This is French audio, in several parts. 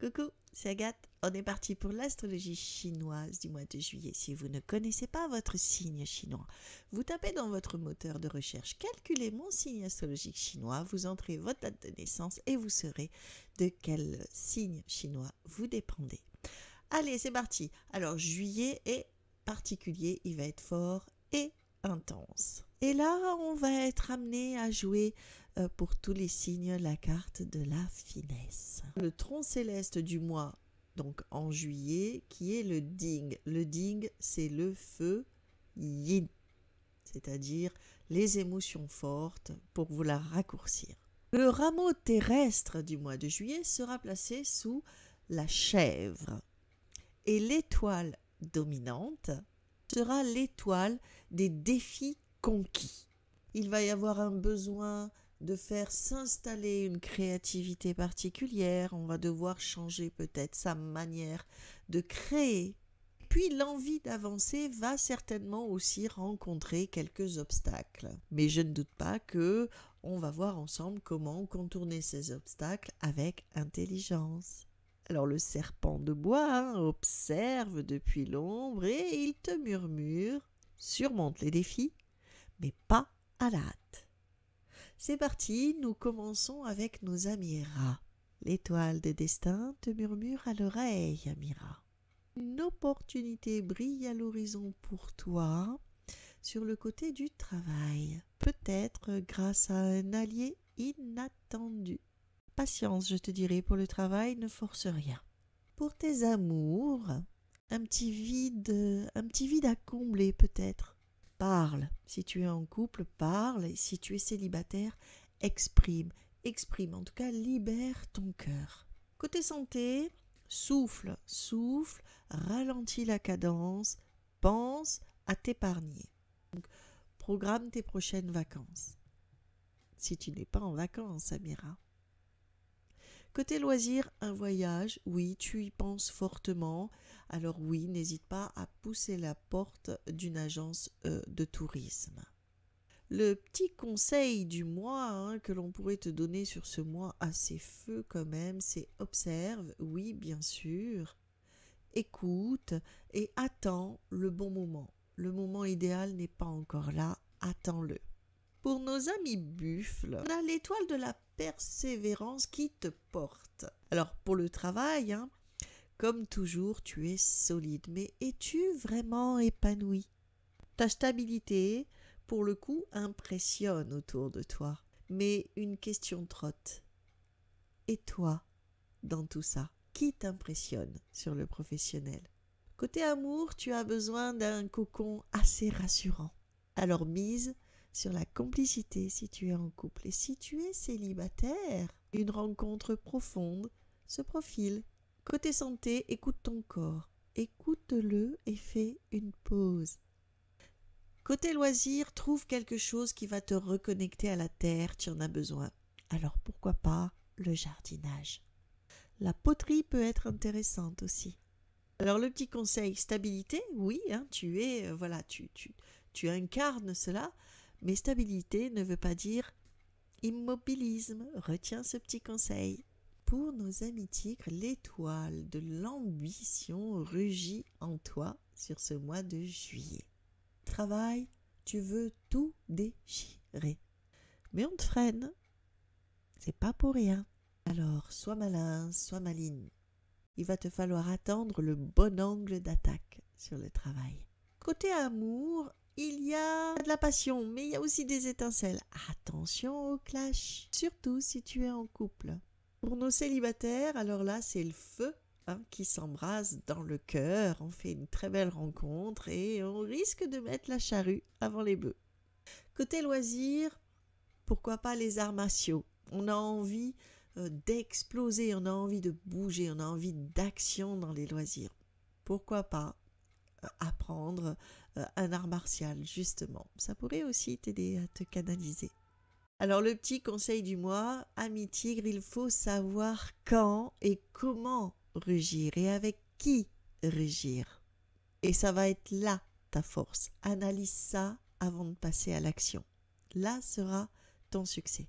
Coucou, c'est Agathe. On est parti pour l'astrologie chinoise du mois de juillet. Si vous ne connaissez pas votre signe chinois, vous tapez dans votre moteur de recherche calculez mon signe astrologique chinois, vous entrez votre date de naissance et vous saurez de quel signe chinois vous dépendez. Allez, c'est parti. Alors, juillet est particulier, il va être fort et intense. Et là, on va être amené à jouer pour tous les signes la carte de la finesse. Le tronc céleste du mois, donc en juillet, qui est le ding. Le ding, c'est le feu yin, c'est-à-dire les émotions fortes pour vous la raccourcir. Le rameau terrestre du mois de juillet sera placé sous la chèvre. Et l'étoile dominante sera l'étoile des défis conquis. Il va y avoir un besoin de faire s'installer une créativité particulière, on va devoir changer peut-être sa manière de créer. Puis l'envie d'avancer va certainement aussi rencontrer quelques obstacles. Mais je ne doute pas que on va voir ensemble comment contourner ces obstacles avec intelligence. Alors le serpent de bois observe depuis l'ombre et il te murmure, surmonte les défis, mais pas à la hâte. C'est parti, nous commençons avec nos amis rats. L'étoile de destin te murmure à l'oreille, ami rat. Une opportunité brille à l'horizon pour toi sur le côté du travail, peut-être grâce à un allié inattendu. Patience, je te dirai, pour le travail, ne force rien. Pour tes amours, un petit vide à combler peut-être. Parle, si tu es en couple, parle, et si tu es célibataire, exprime, en tout cas libère ton cœur. Côté santé, souffle, ralentis la cadence, pense à t'épargner. Donc, programme tes prochaines vacances. Si tu n'es pas en vacances, Amira. Côté loisirs, un voyage, oui, tu y penses fortement. Alors oui, n'hésite pas à pousser la porte d'une agence de tourisme. Le petit conseil du mois que l'on pourrait te donner sur ce mois assez feu quand même, c'est observe, oui bien sûr, écoute et attends le bon moment. Le moment idéal n'est pas encore là, attends-le. Pour nos amis buffles, on a l'étoile de la persévérance qui te porte. Alors pour le travail, comme toujours, tu es solide, mais es-tu vraiment épanoui? Ta stabilité, pour le coup, impressionne autour de toi. Mais une question trotte. Et toi, dans tout ça, qui t'impressionne sur le professionnel? Côté amour, tu as besoin d'un cocon assez rassurant. Alors mise sur la complicité si tu es en couple. Et si tu es célibataire, une rencontre profonde se profile. Côté santé, écoute ton corps. Écoute-le et fais une pause. Côté loisirs, trouve quelque chose qui va te reconnecter à la terre, tu en as besoin. Alors pourquoi pas le jardinage? La poterie peut être intéressante aussi. Alors le petit conseil, stabilité, oui, tu es, tu incarnes cela, mais stabilité ne veut pas dire immobilisme. Retiens ce petit conseil. Pour nos amis tigres, l'étoile de l'ambition rugit en toi sur ce mois de juillet. Travail, tu veux tout déchirer. Mais on te freine. C'est pas pour rien. Alors, sois malin, sois maligne. Il va te falloir attendre le bon angle d'attaque sur le travail. Côté amour, il y a de la passion, mais il y a aussi des étincelles. Attention au clash, surtout si tu es en couple. Pour nos célibataires, alors là, c'est le feu qui s'embrase dans le cœur. On fait une très belle rencontre et on risque de mettre la charrue avant les bœufs. Côté loisirs, pourquoi pas les arts martiaux? On a envie d'exploser, on a envie de bouger, on a envie d'action dans les loisirs. Pourquoi pas apprendre un art martial, justement. Ça pourrait aussi t'aider à te canaliser. Alors le petit conseil du mois, ami tigre, il faut savoir quand et comment rugir et avec qui rugir. Et ça va être là ta force. Analyse ça avant de passer à l'action. Là sera ton succès.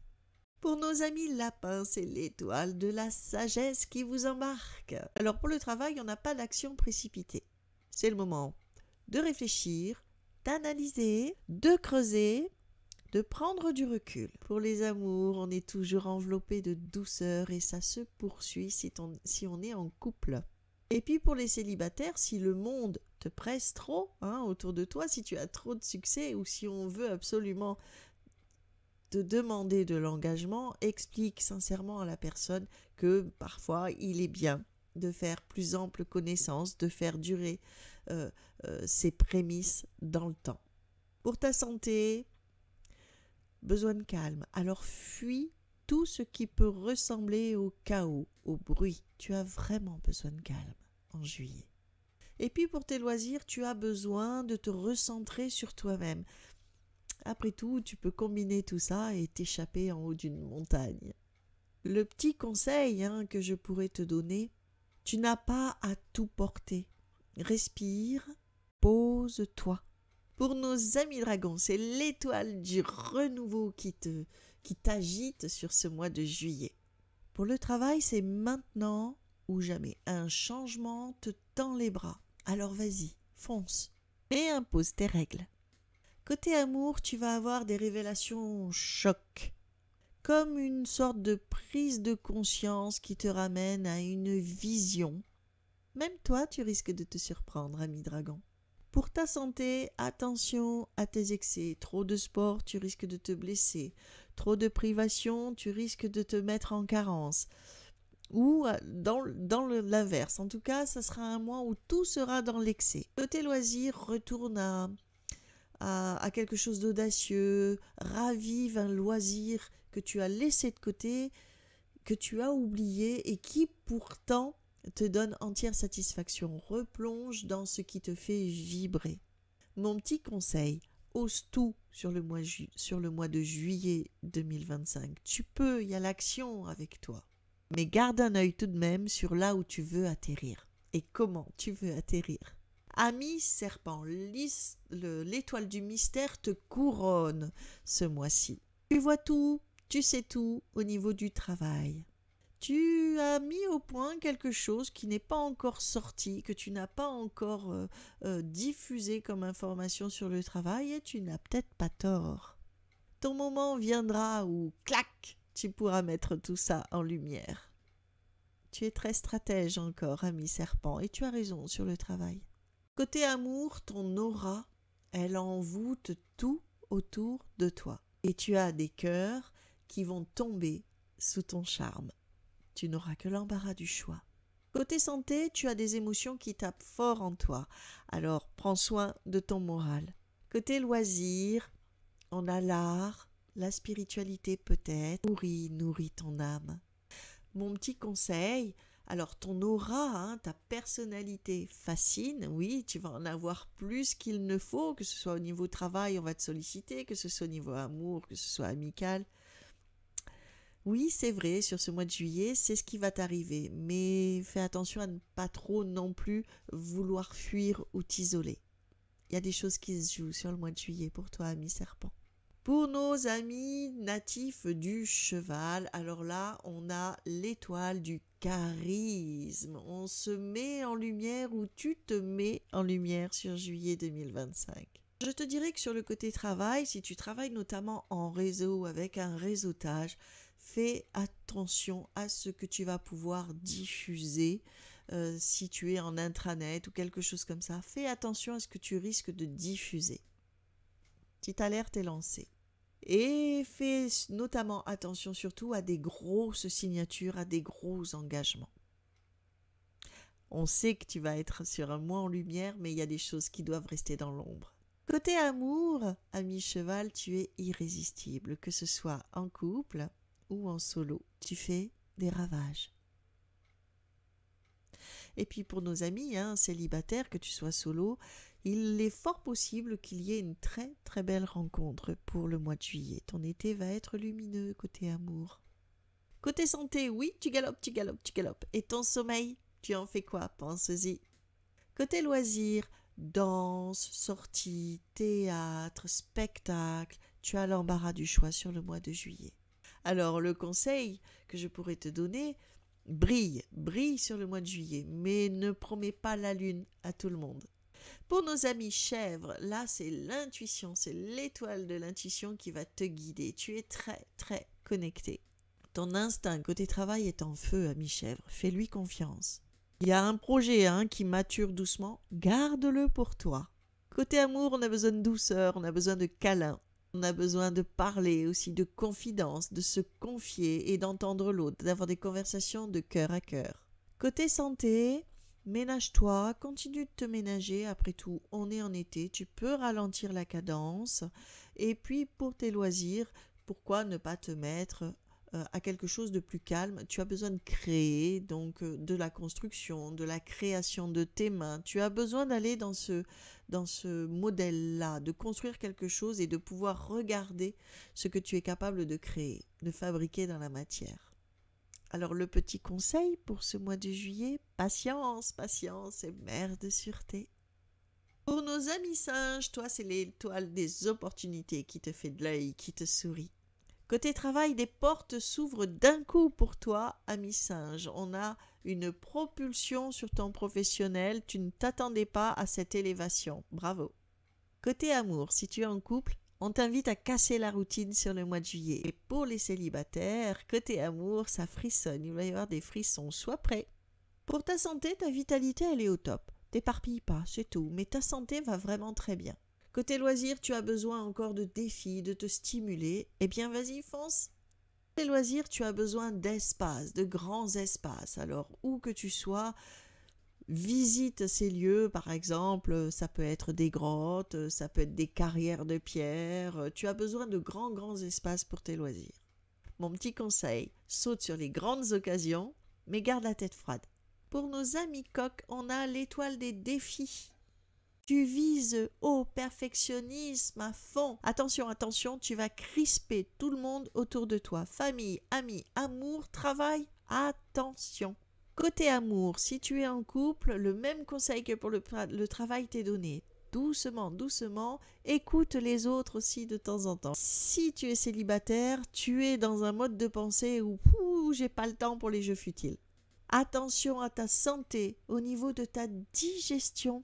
Pour nos amis lapins, c'est l'étoile de la sagesse qui vous embarque. Alors pour le travail, on n'a pas d'action précipitée. C'est le moment de réfléchir, d'analyser, de creuser, de prendre du recul. Pour les amours, on est toujours enveloppé de douceur et ça se poursuit si on est en couple. Et puis pour les célibataires, si le monde te presse trop autour de toi, si tu as trop de succès ou si on veut absolument te demander de l'engagement, explique sincèrement à la personne que parfois il est bien de faire plus ample connaissance, de faire durer ses prémices dans le temps. Pour ta santé, besoin de calme. Alors fuis tout ce qui peut ressembler au chaos, au bruit. Tu as vraiment besoin de calme en juillet. Et puis pour tes loisirs, tu as besoin de te recentrer sur toi-même. Après tout, tu peux combiner tout ça et t'échapper en haut d'une montagne. Le petit conseil que je pourrais te donner, tu n'as pas à tout porter. Respire, pose-toi. Pour nos amis dragons, c'est l'étoile du renouveau qui t'agite sur ce mois de juillet. Pour le travail, c'est maintenant ou jamais. Un changement te tend les bras. Alors vas-y, fonce et impose tes règles. Côté amour, tu vas avoir des révélations choc, comme une sorte de prise de conscience qui te ramène à une vision. Même toi, tu risques de te surprendre, ami dragon. Pour ta santé, attention à tes excès. Trop de sport, tu risques de te blesser. Trop de privation, tu risques de te mettre en carence. Ou dans l'inverse. En tout cas, ça sera un mois où tout sera dans l'excès. Côté loisirs, retourne à quelque chose d'audacieux. Ravive un loisir que tu as laissé de côté, que tu as oublié et qui pourtant te donne entière satisfaction. Replonge dans ce qui te fait vibrer. Mon petit conseil, ose tout sur le mois de juillet 2025. Tu peux, il y a l'action avec toi. Mais garde un œil tout de même sur là où tu veux atterrir. Et comment tu veux atterrir. Ami serpent, l'étoile du mystère te couronne ce mois-ci. Tu vois tout, tu sais tout au niveau du travail. Tu as mis au point quelque chose qui n'est pas encore sorti, que tu n'as pas encore diffusé comme information sur le travail et tu n'as peut-être pas tort. Ton moment viendra où, clac, tu pourras mettre tout ça en lumière. Tu es très stratège encore, ami serpent, et tu as raison sur le travail. Côté amour, ton aura, elle envoûte tout autour de toi. Et tu as des cœurs qui vont tomber sous ton charme. Tu n'auras que l'embarras du choix. Côté santé, tu as des émotions qui tapent fort en toi. Alors, prends soin de ton moral. Côté loisirs, on a l'art, la spiritualité peut-être. Nourris ton âme. Mon petit conseil, alors ton aura, ta personnalité fascine. Oui, tu vas en avoir plus qu'il ne faut, que ce soit au niveau travail, on va te solliciter, que ce soit au niveau amour, que ce soit amical. Oui, c'est vrai, sur ce mois de juillet, c'est ce qui va t'arriver, mais fais attention à ne pas trop non plus vouloir fuir ou t'isoler. Il y a des choses qui se jouent sur le mois de juillet pour toi, ami serpent. Pour nos amis natifs du cheval, alors là, on a l'étoile du charisme. On se met en lumière ou tu te mets en lumière sur juillet 2025. Je te dirais que sur le côté travail, si tu travailles notamment en réseau avec un réseautage, fais attention à ce que tu vas pouvoir diffuser si tu es en intranet ou quelque chose comme ça. Fais attention à ce que tu risques de diffuser. Petite alerte est lancée. Et fais notamment attention surtout à des grosses signatures, à des gros engagements. On sait que tu vas être sur un mois en lumière, mais il y a des choses qui doivent rester dans l'ombre. Côté amour, ami cheval, tu es irrésistible, que ce soit en couple ou en solo. Tu fais des ravages. Et puis pour nos amis célibataires, que tu sois solo, il est fort possible qu'il y ait une très très belle rencontre pour le mois de juillet. Ton été va être lumineux côté amour. Côté santé, oui, tu galopes. Et ton sommeil, tu en fais quoi? Pense-y. Côté loisirs, danse, sortie, théâtre, spectacle, tu as l'embarras du choix sur le mois de juillet. Alors le conseil que je pourrais te donner, brille sur le mois de juillet, mais ne promets pas la lune à tout le monde. Pour nos amis chèvres, là c'est l'intuition, c'est l'étoile de l'intuition qui va te guider. Tu es très très connecté. Ton instinct côté travail est en feu, ami chèvre, fais-lui confiance. Il y a un projet qui mature doucement, garde-le pour toi. Côté amour, on a besoin de douceur, on a besoin de câlin. On a besoin de parler aussi, de confidence, de se confier et d'entendre l'autre, d'avoir des conversations de cœur à cœur. Côté santé, ménage-toi, continue de te ménager. Après tout, on est en été, tu peux ralentir la cadence. Et puis, pour tes loisirs, pourquoi ne pas te mettre à quelque chose de plus calme? Tu as besoin de créer, donc de la construction, de la création de tes mains. Tu as besoin d'aller dans ce modèle-là, de construire quelque chose et de pouvoir regarder ce que tu es capable de créer, de fabriquer dans la matière. Alors le petit conseil pour ce mois de juillet, patience, patience et mère de sûreté. Pour nos amis singes, toi c'est l'étoile des opportunités qui te fait de l'œil, qui te sourit. Côté travail, des portes s'ouvrent d'un coup pour toi, ami singe. On a une propulsion sur ton professionnel. Tu ne t'attendais pas à cette élévation. Bravo. Côté amour, si tu es en couple, on t'invite à casser la routine sur le mois de juillet. Et pour les célibataires, côté amour, ça frissonne. Il va y avoir des frissons. Sois prêt. Pour ta santé, ta vitalité, elle est au top. T'éparpille pas, c'est tout. Mais ta santé va vraiment très bien. Côté loisirs, tu as besoin encore de défis, de te stimuler. Eh bien, vas-y, fonce. Côté loisirs, tu as besoin d'espace, de grands espaces. Alors, où que tu sois, visite ces lieux, par exemple, ça peut être des grottes, ça peut être des carrières de pierre. Tu as besoin de grands espaces pour tes loisirs. Mon petit conseil, saute sur les grandes occasions, mais garde la tête froide. Pour nos amis coqs, on a l'étoile des défis. Tu vises au perfectionnisme à fond. Attention, attention, tu vas crisper tout le monde autour de toi. Famille, amis, amour, travail, attention. Côté amour, si tu es en couple, le même conseil que pour le travail t'est donné. Doucement, doucement, écoute les autres aussi de temps en temps. Si tu es célibataire, tu es dans un mode de pensée où j'ai pas le temps pour les jeux futiles. Attention à ta santé, au niveau de ta digestion.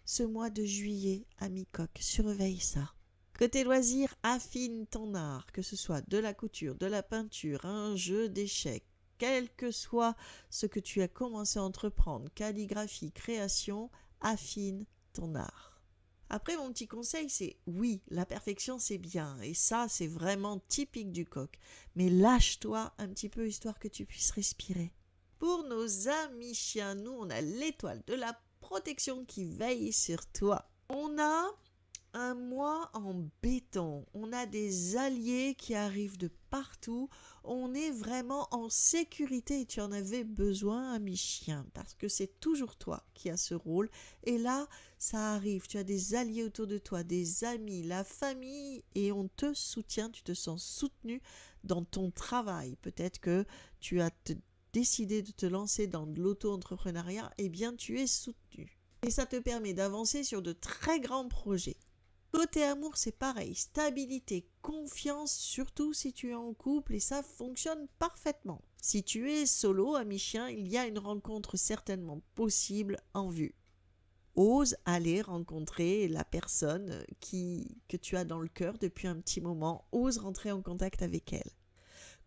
Ce mois de juillet, ami coq, surveille ça. Côté loisirs, affine ton art, que ce soit de la couture, de la peinture, un jeu d'échecs, quel que soit ce que tu as commencé à entreprendre, calligraphie, création, affine ton art. Après, mon petit conseil, c'est oui, la perfection, c'est bien, et ça, c'est vraiment typique du coq, mais lâche-toi un petit peu, histoire que tu puisses respirer. Pour nos amis chiens, nous, on a l'étoile de la protection qui veille sur toi. On a un mois en béton, on a des alliés qui arrivent de partout, on est vraiment en sécurité et tu en avais besoin, ami chien, parce que c'est toujours toi qui as ce rôle et là ça arrive, tu as des alliés autour de toi, des amis, la famille et on te soutient, tu te sens soutenu dans ton travail. Peut-être que tu as décidé de te lancer dans de l'auto-entrepreneuriat, eh bien tu es soutenu. Et ça te permet d'avancer sur de très grands projets. Côté amour, c'est pareil, stabilité, confiance, surtout si tu es en couple et ça fonctionne parfaitement. Si tu es solo, ami chien, il y a une rencontre certainement possible en vue. Ose aller rencontrer la personne que tu as dans le cœur depuis un petit moment, ose rentrer en contact avec elle.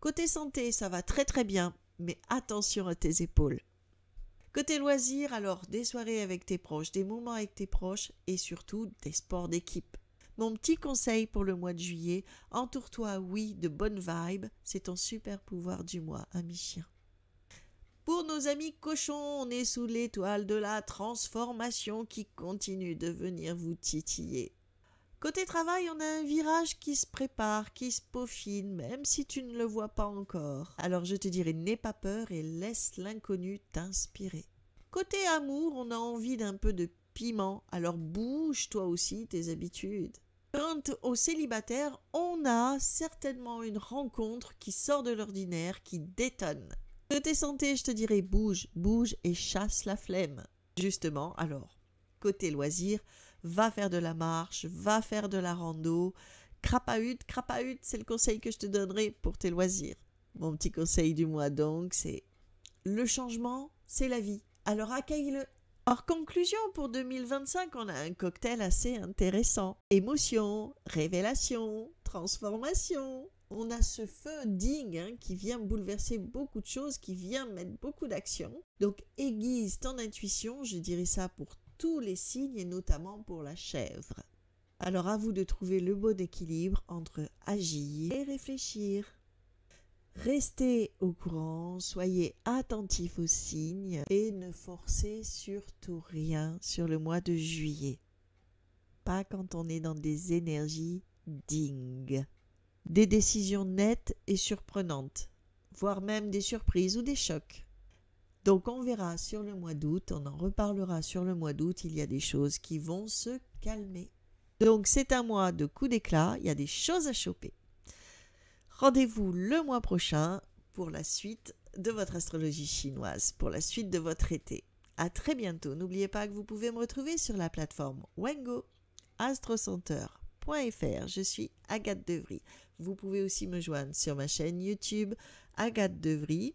Côté santé, ça va très très bien. Mais attention à tes épaules. Côté loisirs, alors des soirées avec tes proches, des moments avec tes proches et surtout des sports d'équipe. Mon petit conseil pour le mois de juillet, entoure-toi, oui, de bonnes vibes, c'est ton super pouvoir du mois, ami chien. Pour nos amis cochons, on est sous l'étoile de la transformation qui continue de venir vous titiller. Côté travail, on a un virage qui se prépare, qui se peaufine, même si tu ne le vois pas encore. Alors je te dirais, n'aie pas peur et laisse l'inconnu t'inspirer. Côté amour, on a envie d'un peu de piment, alors bouge toi aussi tes habitudes. Quant aux célibataires, on a certainement une rencontre qui sort de l'ordinaire, qui détonne. Côté santé, je te dirais bouge et chasse la flemme. Justement, alors, côté loisirs, va faire de la marche, va faire de la rando, Crapahut, c'est le conseil que je te donnerai pour tes loisirs. Mon petit conseil du mois donc, c'est le changement, c'est la vie. Alors accueille-le. Hors conclusion, pour 2025, on a un cocktail assez intéressant. Émotion, révélation, transformation. On a ce feu digne qui vient bouleverser beaucoup de choses, qui vient mettre beaucoup d'action. Donc aiguise ton intuition, je dirais ça pour tous les signes et notamment pour la chèvre. Alors à vous de trouver le bon équilibre entre agir et réfléchir. Restez au courant, soyez attentifs aux signes et ne forcez surtout rien sur le mois de juillet. Pas quand on est dans des énergies dingues. Des décisions nettes et surprenantes, voire même des surprises ou des chocs. Donc on verra sur le mois d'août, on en reparlera sur le mois d'août, il y a des choses qui vont se calmer. Donc c'est un mois de coups d'éclat, il y a des choses à choper. Rendez-vous le mois prochain pour la suite de votre astrologie chinoise, pour la suite de votre été. À très bientôt. N'oubliez pas que vous pouvez me retrouver sur la plateforme Wengo, astrocenteur.fr. Je suis Agathe Devry. Vous pouvez aussi me joindre sur ma chaîne YouTube Agathe Devry.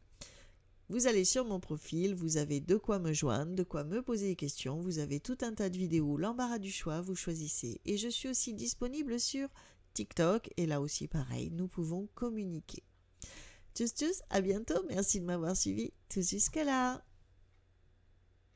Vous allez sur mon profil, vous avez de quoi me joindre, de quoi me poser des questions. Vous avez tout un tas de vidéos, l'embarras du choix, vous choisissez. Et je suis aussi disponible sur TikTok et là aussi pareil, nous pouvons communiquer. Tchuss, à bientôt, merci de m'avoir suivi tout jusque là.